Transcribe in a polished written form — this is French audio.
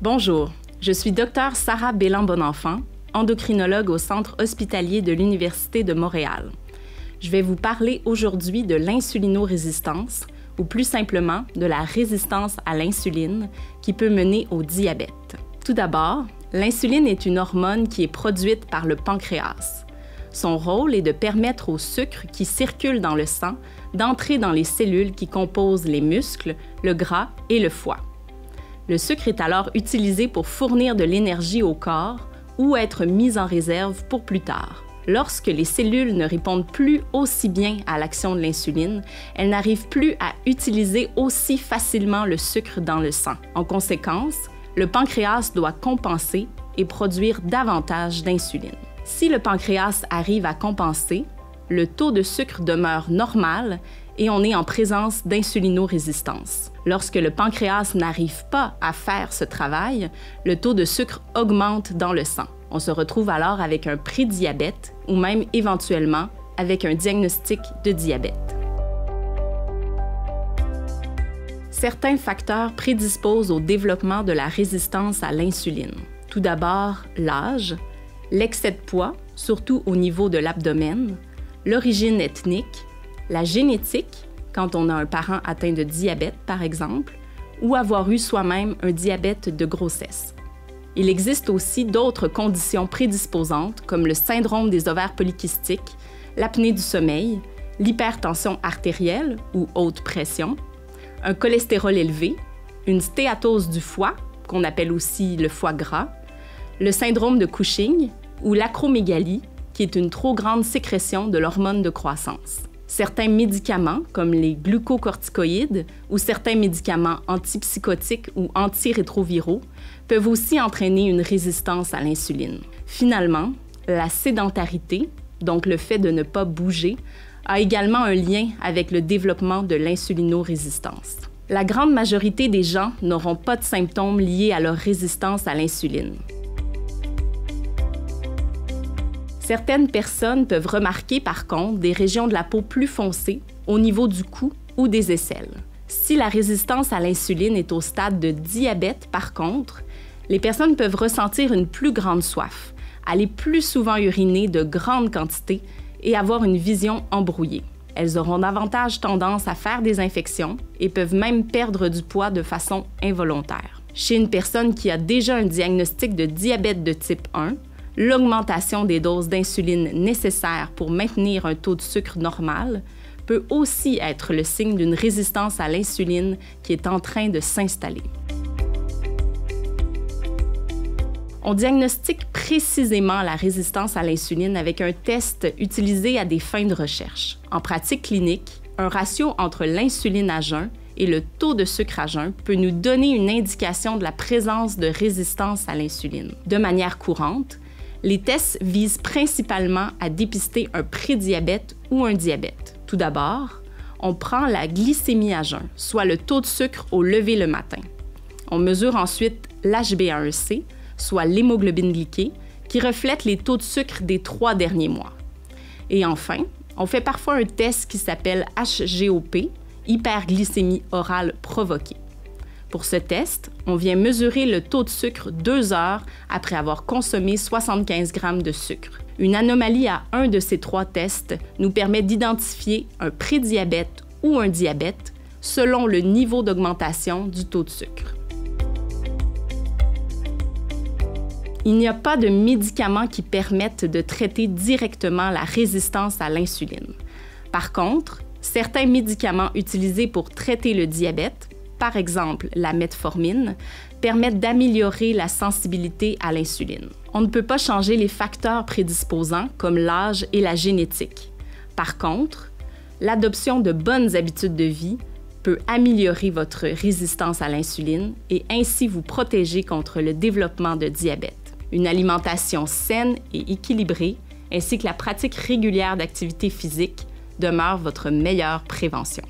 Bonjour, je suis Dr Sarah Bélan-Bonenfant, endocrinologue au Centre hospitalier de l'Université de Montréal. Je vais vous parler aujourd'hui de l'insulinorésistance, ou plus simplement de la résistance à l'insuline qui peut mener au diabète. Tout d'abord, l'insuline est une hormone qui est produite par le pancréas. Son rôle est de permettre au sucre qui circule dans le sang d'entrer dans les cellules qui composent les muscles, le gras et le foie. Le sucre est alors utilisé pour fournir de l'énergie au corps ou être mis en réserve pour plus tard. Lorsque les cellules ne répondent plus aussi bien à l'action de l'insuline, elles n'arrivent plus à utiliser aussi facilement le sucre dans le sang. En conséquence, le pancréas doit compenser et produire davantage d'insuline. Si le pancréas arrive à compenser, le taux de sucre demeure normal et on est en présence d'insulinorésistance. Lorsque le pancréas n'arrive pas à faire ce travail, le taux de sucre augmente dans le sang. On se retrouve alors avec un prédiabète ou même éventuellement avec un diagnostic de diabète. Certains facteurs prédisposent au développement de la résistance à l'insuline. Tout d'abord, l'âge, l'excès de poids, surtout au niveau de l'abdomen, l'origine ethnique, la génétique, quand on a un parent atteint de diabète par exemple, ou avoir eu soi-même un diabète de grossesse. Il existe aussi d'autres conditions prédisposantes comme le syndrome des ovaires polykystiques, l'apnée du sommeil, l'hypertension artérielle ou haute pression, un cholestérol élevé, une stéatose du foie, qu'on appelle aussi le foie gras, le syndrome de Cushing ou l'acromégalie, qui est une trop grande sécrétion de l'hormone de croissance. Certains médicaments, comme les glucocorticoïdes ou certains médicaments antipsychotiques ou antirétroviraux, peuvent aussi entraîner une résistance à l'insuline. Finalement, la sédentarité, donc le fait de ne pas bouger, a également un lien avec le développement de l'insulinorésistance. La grande majorité des gens n'auront pas de symptômes liés à leur résistance à l'insuline. Certaines personnes peuvent remarquer par contre des régions de la peau plus foncées au niveau du cou ou des aisselles. Si la résistance à l'insuline est au stade de diabète par contre, les personnes peuvent ressentir une plus grande soif, aller plus souvent uriner de grandes quantités et avoir une vision embrouillée. Elles auront davantage tendance à faire des infections et peuvent même perdre du poids de façon involontaire. Chez une personne qui a déjà un diagnostic de diabète de type 1, l'augmentation des doses d'insuline nécessaires pour maintenir un taux de sucre normal peut aussi être le signe d'une résistance à l'insuline qui est en train de s'installer. On diagnostique précisément la résistance à l'insuline avec un test utilisé à des fins de recherche. En pratique clinique, un ratio entre l'insuline à jeun et le taux de sucre à jeun peut nous donner une indication de la présence de résistance à l'insuline. De manière courante, les tests visent principalement à dépister un prédiabète ou un diabète. Tout d'abord, on prend la glycémie à jeun, soit le taux de sucre au lever le matin. On mesure ensuite l'HbA1c, soit l'hémoglobine glyquée, qui reflète les taux de sucre des 3 derniers mois. Et enfin, on fait parfois un test qui s'appelle HGOP, hyperglycémie orale provoquée. Pour ce test, on vient mesurer le taux de sucre 2 heures après avoir consommé 75 g de sucre. Une anomalie à un de ces 3 tests nous permet d'identifier un prédiabète ou un diabète selon le niveau d'augmentation du taux de sucre. Il n'y a pas de médicaments qui permettent de traiter directement la résistance à l'insuline. Par contre, certains médicaments utilisés pour traiter le diabète, par exemple la metformine, permettent d'améliorer la sensibilité à l'insuline. On ne peut pas changer les facteurs prédisposants comme l'âge et la génétique. Par contre, l'adoption de bonnes habitudes de vie peut améliorer votre résistance à l'insuline et ainsi vous protéger contre le développement de diabète. Une alimentation saine et équilibrée, ainsi que la pratique régulière d'activité physique, demeure votre meilleure prévention.